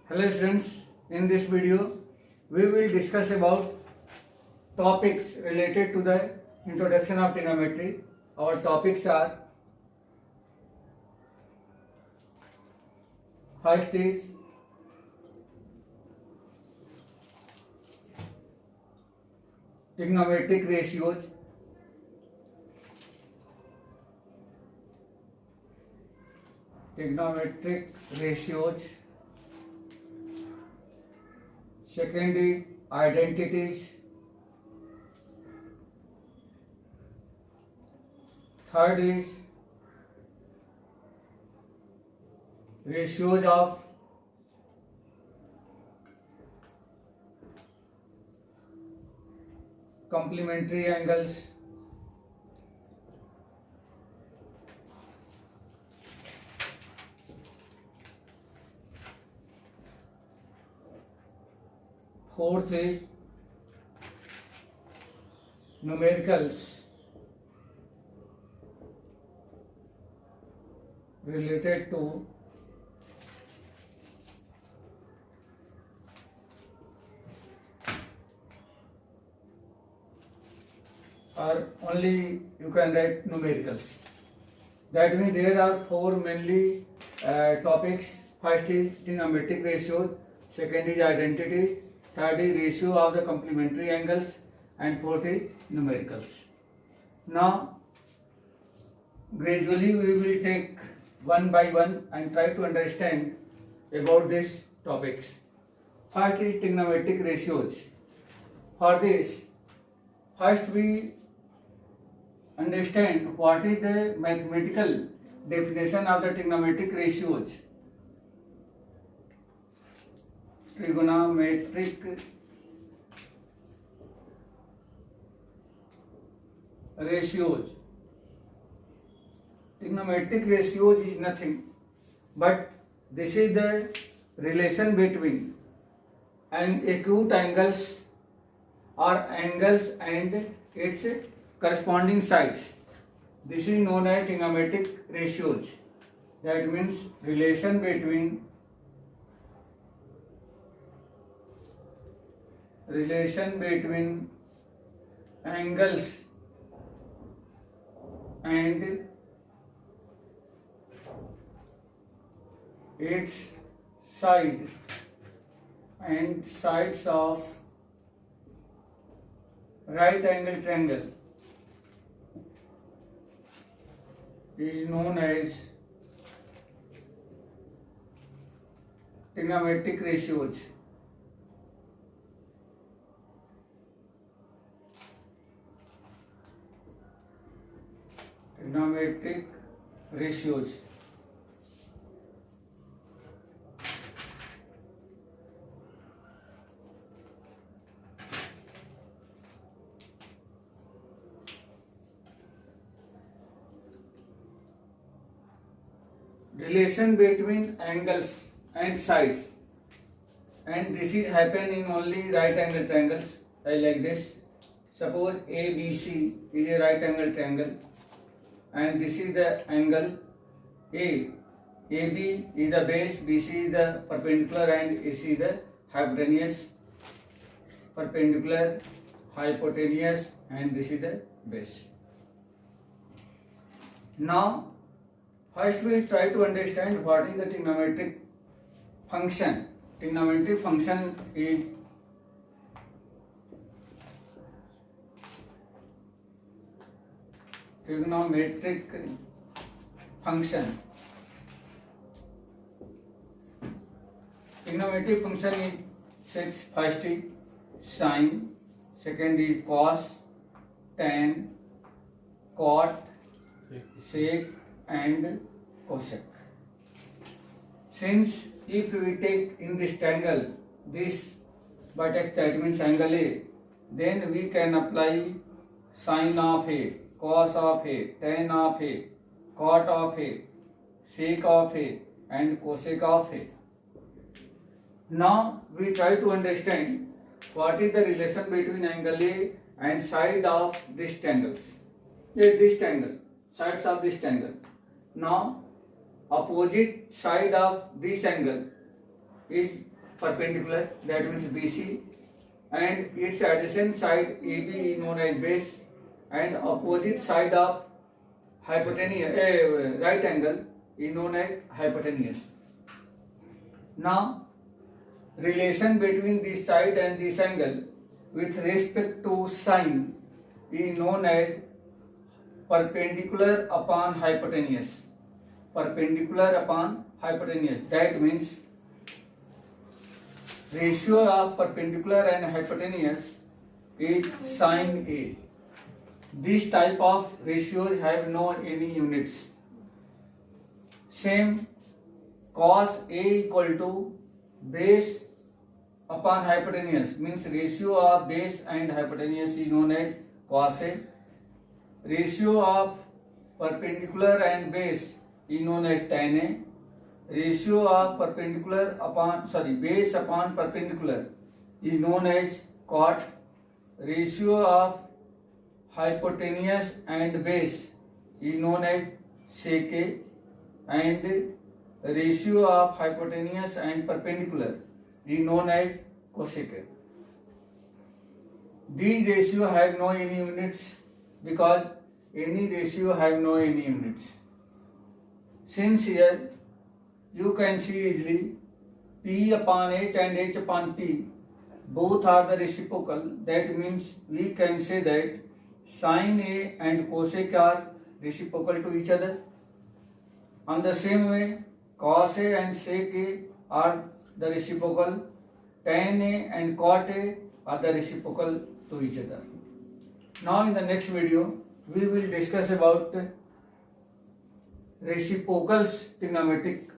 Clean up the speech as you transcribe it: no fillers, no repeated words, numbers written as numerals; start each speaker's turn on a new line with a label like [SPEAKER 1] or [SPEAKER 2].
[SPEAKER 1] Hello students, in this video we will discuss about topics related to the introduction of trigonometry. Our topics are: first is trigonometric ratios, second is identities, third is ratios of complementary angles, fourth is numericals related to or only you can write numericals. That means there are four mainly topics. First is trigonometric ratios, second is identity, third is ratio of the complementary angles, and fourth is numericals. Now gradually we will take one by one and try to understand about these topics. First is trigonometric ratios. For this, first we understand what is the mathematical definition of the trigonometric ratios. Trigonometric ratios. Trigonometric ratios is nothing but this is the relation between an acute angles or angles and its corresponding sides. This is known as trigonometric ratios. That means relation between angles and its side and sides of right angle triangle is known as trigonometric ratios. Trigonometric ratios. Relation between angles and sides, and this is happen in only right angle triangles like this. Suppose ABC is a right angle triangle and this is the angle A. AB is the base, BC is the perpendicular, and AC is the hypotenuse. Perpendicular, hypotenuse, and this is the base. Now first we try to understand what is the trigonometric function. Trigonometric function is trigonometric function. Trigonometric function is six. First is sine, second is cos, tan, cot, sec, and cosec. Since if we take in this triangle this vertex, that means angle A, then we can apply sine of A, cos of A, tan of A, cot of A, sec of A, and cosec of A. Now we try to understand what is the relation between angle A and side of these triangles. This triangle, sides of this triangle. Now opposite side of this angle is perpendicular, that means BC, and its adjacent side AB is known as base, and opposite side of hypotenuse right angle is known as hypotenuse. Now, relation between this side and this angle with respect to sine is known as perpendicular upon hypotenuse. Perpendicular upon hypotenuse. That means ratio of perpendicular and hypotenuse is sine A. This type of ratios have no any units. Same, cos A equal to base upon hypotenuse means ratio of base and hypotenuse is known as cos A. Ratio of perpendicular and base is known as tan A. Ratio of base upon perpendicular is known as cot. Ratio of hypotenuse and base is known as sec A, and ratio of hypotenuse and perpendicular is known as cosec A. These ratios have no any units because any ratio have no any units. Since here you can see easily P upon H and H upon P both are the reciprocal, that means we can say that sin A and cosec are reciprocal to each other. On the same way, cos A and sec A are the reciprocal, tan A and cot A are the reciprocal to each other. Now in the next video, we will discuss about reciprocals trigonometric